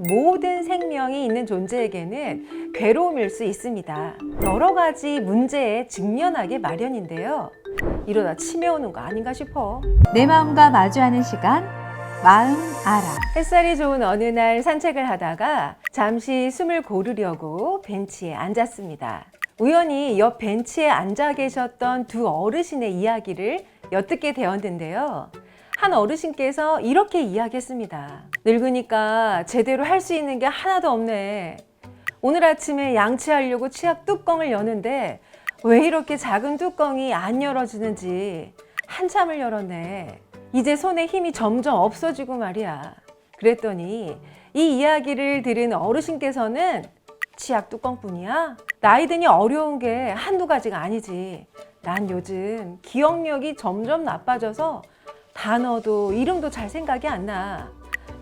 모든 생명이 있는 존재에게는 괴로움일 수 있습니다. 여러 가지 문제에 직면하게 마련인데요. 이러다 치매 오는 거 아닌가 싶어. 내 마음과 마주하는 시간, 마음 알아. 햇살이 좋은 어느 날 산책을 하다가 잠시 숨을 고르려고 벤치에 앉았습니다. 우연히 옆 벤치에 앉아 계셨던 두 어르신의 이야기를 엿듣게 되었는데요. 한 어르신께서 이렇게 이야기했습니다. 늙으니까 제대로 할 수 있는 게 하나도 없네. 오늘 아침에 양치하려고 치약 뚜껑을 여는데 왜 이렇게 작은 뚜껑이 안 열어지는지 한참을 열었네. 이제 손에 힘이 점점 없어지고 말이야. 그랬더니 이 이야기를 들은 어르신께서는 치약 뚜껑뿐이야? 나이 드니 어려운 게 한두 가지가 아니지. 난 요즘 기억력이 점점 나빠져서 단어도 이름도 잘 생각이 안 나.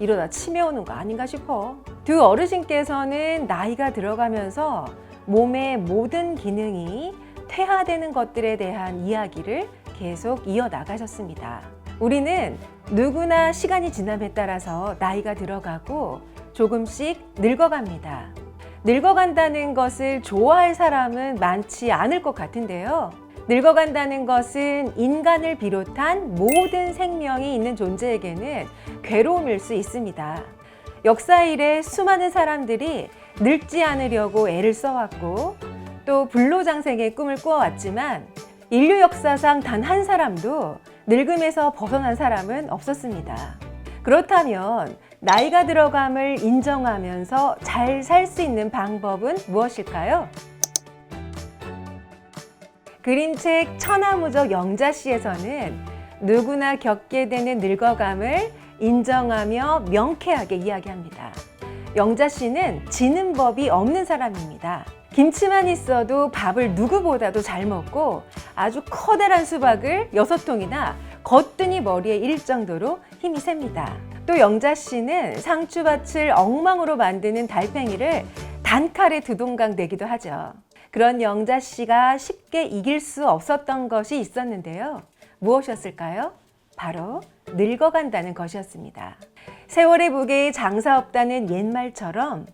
이러다 치매 오는 거 아닌가 싶어. 두 어르신께서는 나이가 들어가면서 몸의 모든 기능이 퇴화되는 것들에 대한 이야기를 계속 이어나가셨습니다. 우리는 누구나 시간이 지남에 따라서 나이가 들어가고 조금씩 늙어갑니다. 늙어간다는 것을 좋아할 사람은 많지 않을 것 같은데요. 늙어간다는 것은 인간을 비롯한 모든 생명이 있는 존재에게는 괴로움일 수 있습니다. 역사 이래 수많은 사람들이 늙지 않으려고 애를 써왔고 또 불로장생의 꿈을 꾸어왔지만 인류 역사상 단 한 사람도 늙음에서 벗어난 사람은 없었습니다. 그렇다면 나이가 들어감을 인정하면서 잘 살 수 있는 방법은 무엇일까요? 그림책 천하무적 영자씨에서는 누구나 겪게 되는 늙어감을 인정하며 명쾌하게 이야기합니다. 영자씨는 지는 법이 없는 사람입니다. 김치만 있어도 밥을 누구보다도 잘 먹고 아주 커다란 수박을 6통이나 거뜬히 머리에 일 정도로 힘이 셉니다. 또 영자씨는 상추밭을 엉망으로 만드는 달팽이를 단칼에 두 동강 내기도 하죠. 그런 영자씨가 쉽게 이길 수 없었던 것이 있었는데요. 무엇이었을까요? 바로 늙어간다는 것이었습니다. 세월의 무게에 장사 없다는 옛말처럼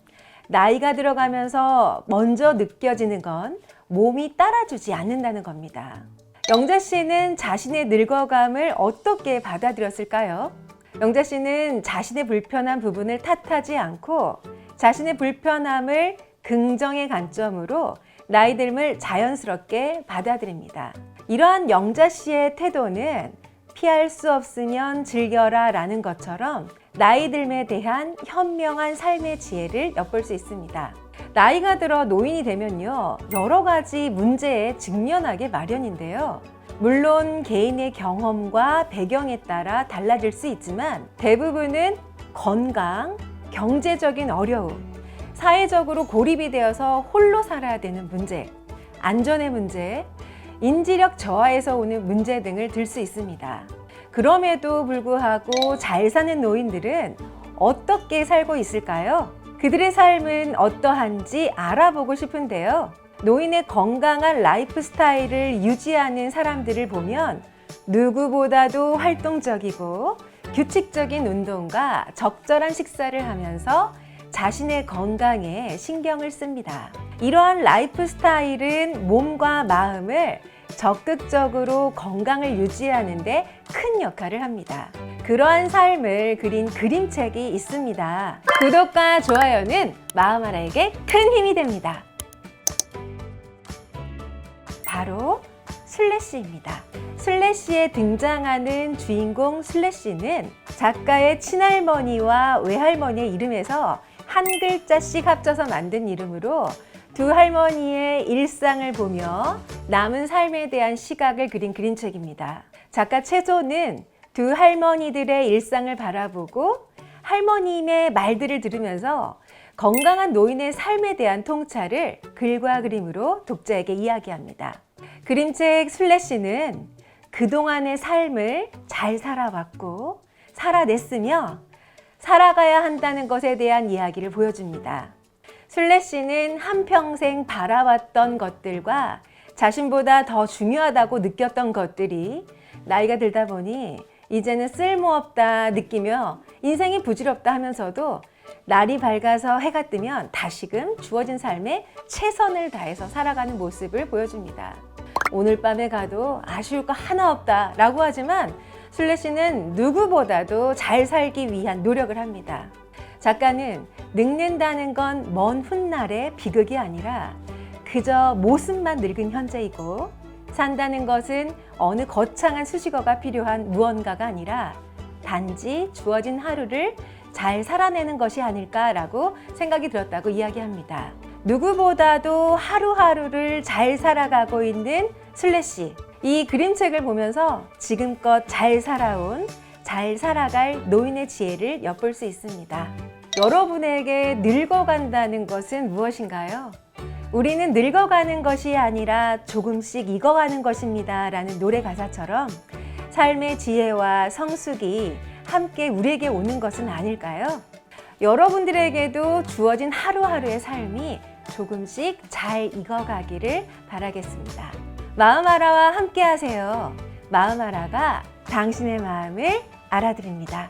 나이가 들어가면서 먼저 느껴지는 건 몸이 따라주지 않는다는 겁니다. 영자씨는 자신의 늙어감을 어떻게 받아들였을까요? 영자씨는 자신의 불편한 부분을 탓하지 않고 자신의 불편함을 긍정의 관점으로 나이 듦을 자연스럽게 받아들입니다. 이러한 영자씨의 태도는 피할 수 없으면 즐겨라 라는 것처럼 나이 듦에 대한 현명한 삶의 지혜를 엿볼 수 있습니다. 나이가 들어 노인이 되면요, 여러 가지 문제에 직면하게 마련인데요. 물론 개인의 경험과 배경에 따라 달라질 수 있지만 대부분은 건강, 경제적인 어려움, 사회적으로 고립이 되어서 홀로 살아야 되는 문제, 안전의 문제, 인지력 저하에서 오는 문제 등을 들 수 있습니다. 그럼에도 불구하고 잘 사는 노인들은 어떻게 살고 있을까요? 그들의 삶은 어떠한지 알아보고 싶은데요. 노인의 건강한 라이프 스타일을 유지하는 사람들을 보면 누구보다도 활동적이고 규칙적인 운동과 적절한 식사를 하면서 자신의 건강에 신경을 씁니다. 이러한 라이프 스타일은 몸과 마음을 적극적으로 건강을 유지하는 데 큰 역할을 합니다. 그러한 삶을 그린 그림책이 있습니다. 구독과 좋아요는 마음알아에게 큰 힘이 됩니다. 바로 슬래시입니다. 슬래시에 등장하는 주인공 슬래시는 작가의 친할머니와 외할머니의 이름에서 한 글자씩 합쳐서 만든 이름으로 두 할머니의 일상을 보며 남은 삶에 대한 시각을 그린 그림책입니다. 작가 최소는 두 할머니들의 일상을 바라보고 할머님의 말들을 들으면서 건강한 노인의 삶에 대한 통찰을 글과 그림으로 독자에게 이야기합니다. 그림책 슬래시는 그동안의 삶을 잘 살아왔고 살아냈으며 살아가야 한다는 것에 대한 이야기를 보여줍니다. 슬래시는 한평생 바라왔던 것들과 자신보다 더 중요하다고 느꼈던 것들이 나이가 들다 보니 이제는 쓸모없다 느끼며 인생이 부질없다 하면서도 날이 밝아서 해가 뜨면 다시금 주어진 삶에 최선을 다해서 살아가는 모습을 보여줍니다. 오늘 밤에 가도 아쉬울 거 하나 없다 라고 하지만 술래 씨는 누구보다도 잘 살기 위한 노력을 합니다. 작가는 늙는다는 건 먼 훗날의 비극이 아니라 그저 모습만 늙은 현재이고, 산다는 것은 어느 거창한 수식어가 필요한 무언가가 아니라 단지 주어진 하루를 잘 살아내는 것이 아닐까라고 생각이 들었다고 이야기합니다. 누구보다도 하루하루를 잘 살아가고 있는 술래 씨. 이 그림책을 보면서 지금껏 잘 살아온, 잘 살아갈 노인의 지혜를 엿볼 수 있습니다. 여러분에게 늙어간다는 것은 무엇인가요? 우리는 늙어가는 것이 아니라 조금씩 익어가는 것입니다 라는 노래 가사처럼 삶의 지혜와 성숙이 함께 우리에게 오는 것은 아닐까요? 여러분들에게도 주어진 하루하루의 삶이 조금씩 잘 익어가기를 바라겠습니다. 마음알아와 함께 하세요. 마음알아가 당신의 마음을 알아드립니다.